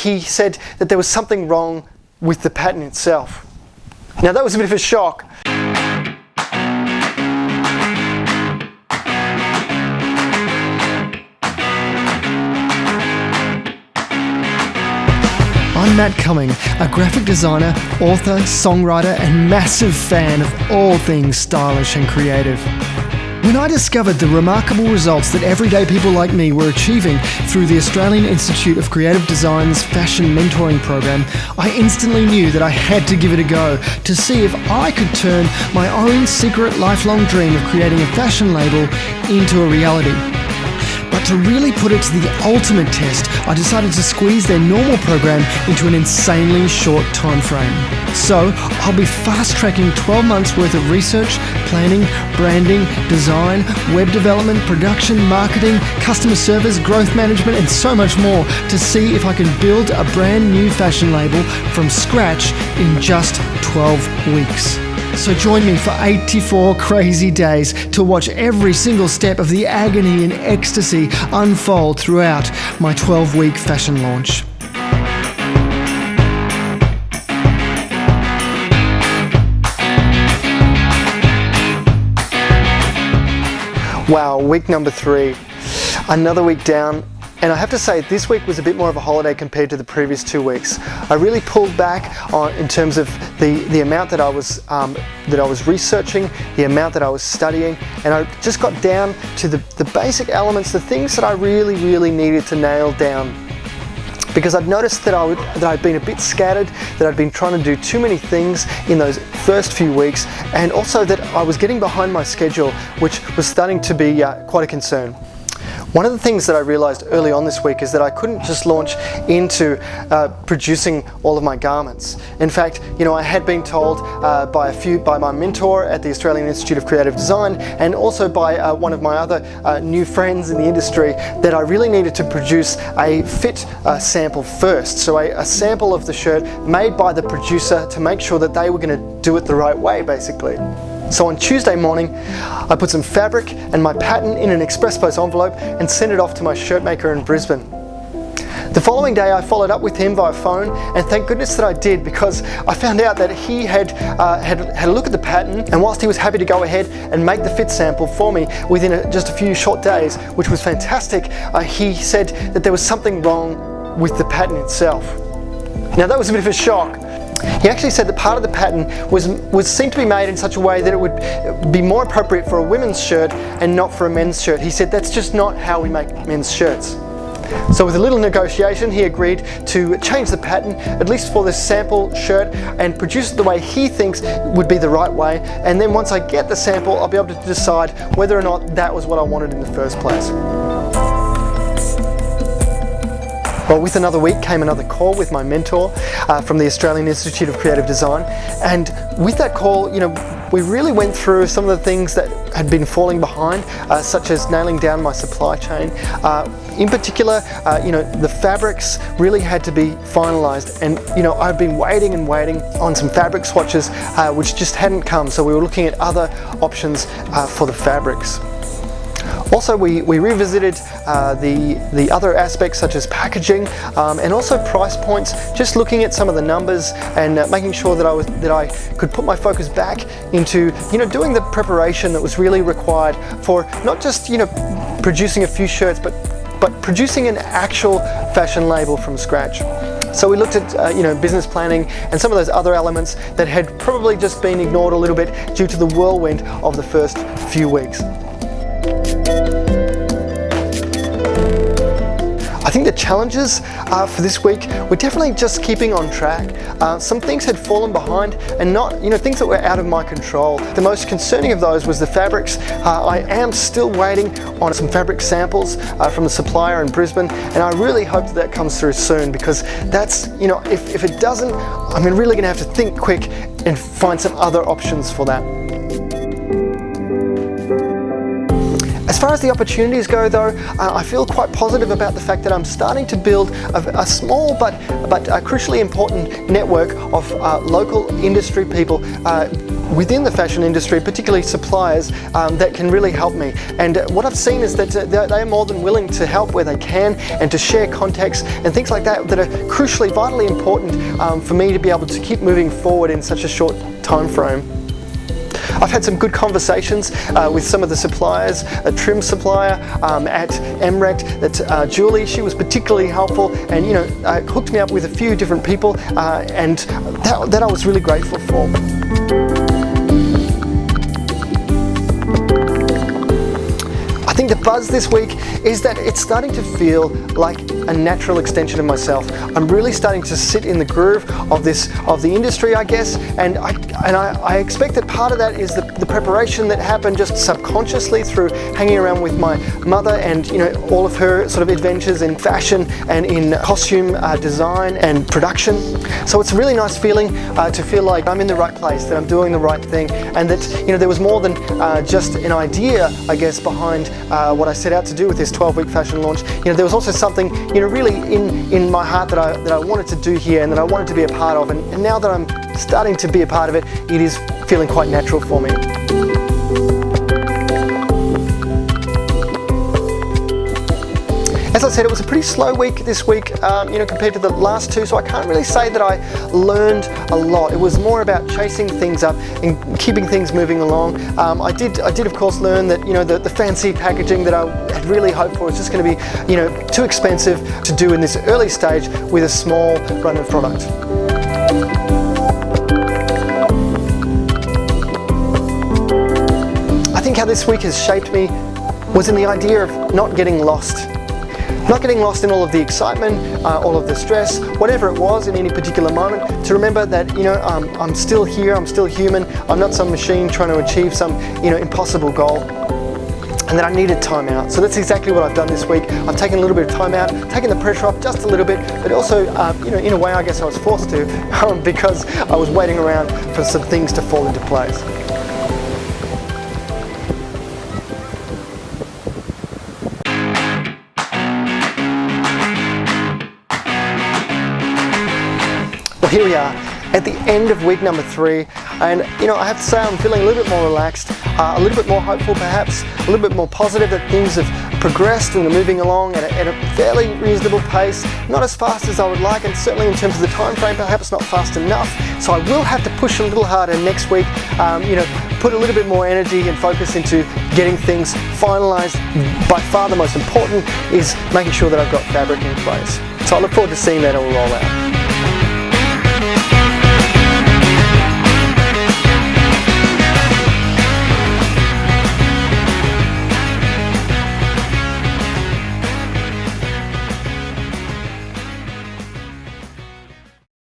he said that there was something wrong with the pattern itself. Now that was a bit of a shock. I'm Matt Cumming, a graphic designer, author, songwriter, and massive fan of all things stylish and creative. When I discovered the remarkable results that everyday people like me were achieving through the Australian Institute of Creative Design's fashion mentoring program, I instantly knew that I had to give it a go to see if I could turn my own secret lifelong dream of creating a fashion label into a reality. But to really put it to the ultimate test, I decided to squeeze their normal program into an insanely short time frame. So I'll be fast-tracking 12 months worth of research, planning, branding, design, web development, production, marketing, customer service, growth management, and so much more to see if I can build a brand new fashion label from scratch in just 12 weeks. So join me for 84 crazy days to watch every single step of the agony and ecstasy unfold throughout my 12-week fashion launch. Wow, week number 3, another week down. And I have to say, this week was a bit more of a holiday compared to the previous 2 weeks. I really pulled back in terms of the amount that I was researching, the amount that I was studying, and I just got down to the basic elements, the things that I really needed to nail down. Because I'd noticed that I'd been a bit scattered, that I'd been trying to do too many things in those first few weeks, and also that I was getting behind my schedule, which was starting to be quite a concern. One of the things that I realized early on this week is that I couldn't just launch into producing all of my garments. In fact, I had been told by my mentor at the Australian Institute of Creative Design, and also by one of my other new friends in the industry, that I really needed to produce a fit sample first. So a sample of the shirt made by the producer to make sure that they were going to do it the right way, basically. So on Tuesday morning, I put some fabric and my pattern in an express post envelope and sent it off to my shirt maker in Brisbane. The following day, I followed up with him via phone, and thank goodness that I did, because I found out that he had a look at the pattern, and whilst he was happy to go ahead and make the fit sample for me within just a few short days, which was fantastic, he said that there was something wrong with the pattern itself. Now that was a bit of a shock. He actually said that part of the pattern was seen to be made in such a way that it would be more appropriate for a women's shirt and not for a men's shirt. He said that's just not how we make men's shirts. So with a little negotiation, he agreed to change the pattern, at least for this sample shirt, and produce it the way he thinks would be the right way. And then once I get the sample, I'll be able to decide whether or not that was what I wanted in the first place. Well, with another week came another call with my mentor from the Australian Institute of Creative Design, and with that call, we really went through some of the things that had been falling behind, such as nailing down my supply chain. In particular, the fabrics really had to be finalised, and I've been waiting on some fabric swatches which just hadn't come, so we were looking at other options for the fabrics. Also, we revisited the other aspects such as packaging and also price points, just looking at some of the numbers and making sure that I could put my focus back into doing the preparation that was really required for not just producing a few shirts, but producing an actual fashion label from scratch. So we looked at business planning and some of those other elements that had probably just been ignored a little bit due to the whirlwind of the first few weeks. I think the challenges for this week were definitely just keeping on track. Some things had fallen behind, and not things that were out of my control. The most concerning of those was the fabrics. I am still waiting on some fabric samples from the supplier in Brisbane, and I really hope that comes through soon, because that's if it doesn't, I'm really going to have to think quick and find some other options for that. As far as the opportunities go though, I feel quite positive about the fact that I'm starting to build a small but crucially important network of local industry people within the fashion industry, particularly suppliers, that can really help me. And what I've seen is that they are more than willing to help where they can and to share contacts and things like that that are crucially, vitally important for me to be able to keep moving forward in such a short time frame. I've had some good conversations with some of the suppliers, a trim supplier at MRECT, that Julie, she was particularly helpful and hooked me up with a few different people and that I was really grateful for. I think the buzz this week is that it's starting to feel like a natural extension of myself. I'm really starting to sit in the groove of the industry, I guess, and I expect that part of that is the preparation that happened just subconsciously through hanging around with my mother and all of her sort of adventures in fashion and in costume design and production. So it's a really nice feeling to feel like I'm in the right place, that I'm doing the right thing, and that there was more than just an idea, I guess, behind what I set out to do with this 12-week fashion launch. There was also something really in my heart that I wanted to do here and that I wanted to be a part of, and now that I'm starting to be a part of it, it is feeling quite natural for me. As I said, it was a pretty slow week this week, compared to the last two, so I can't really say that I learned a lot. It was more about chasing things up and keeping things moving along. I did of course learn that the fancy packaging that I had really hoped for is just going to be too expensive to do in this early stage with a small run of product. I think how this week has shaped me was in the idea of not getting lost. Not getting lost in all of the excitement, all of the stress, whatever it was in any particular moment, to remember that I'm still here, I'm still human, I'm not some machine trying to achieve some impossible goal, and that I needed time out. So that's exactly what I've done this week. I've taken a little bit of time out, taken the pressure off just a little bit, but also in a way I guess I was forced to because I was waiting around for some things to fall into place. Well, here we are at the end of week number 3, and I have to say I'm feeling a little bit more relaxed, a little bit more hopeful perhaps, a little bit more positive that things have progressed and are moving along at a fairly reasonable pace, not as fast as I would like, and certainly in terms of the time frame perhaps not fast enough, so I will have to push a little harder next week, put a little bit more energy and focus into getting things finalised. By far the most important is making sure that I've got fabric in place. So I look forward to seeing that all roll out.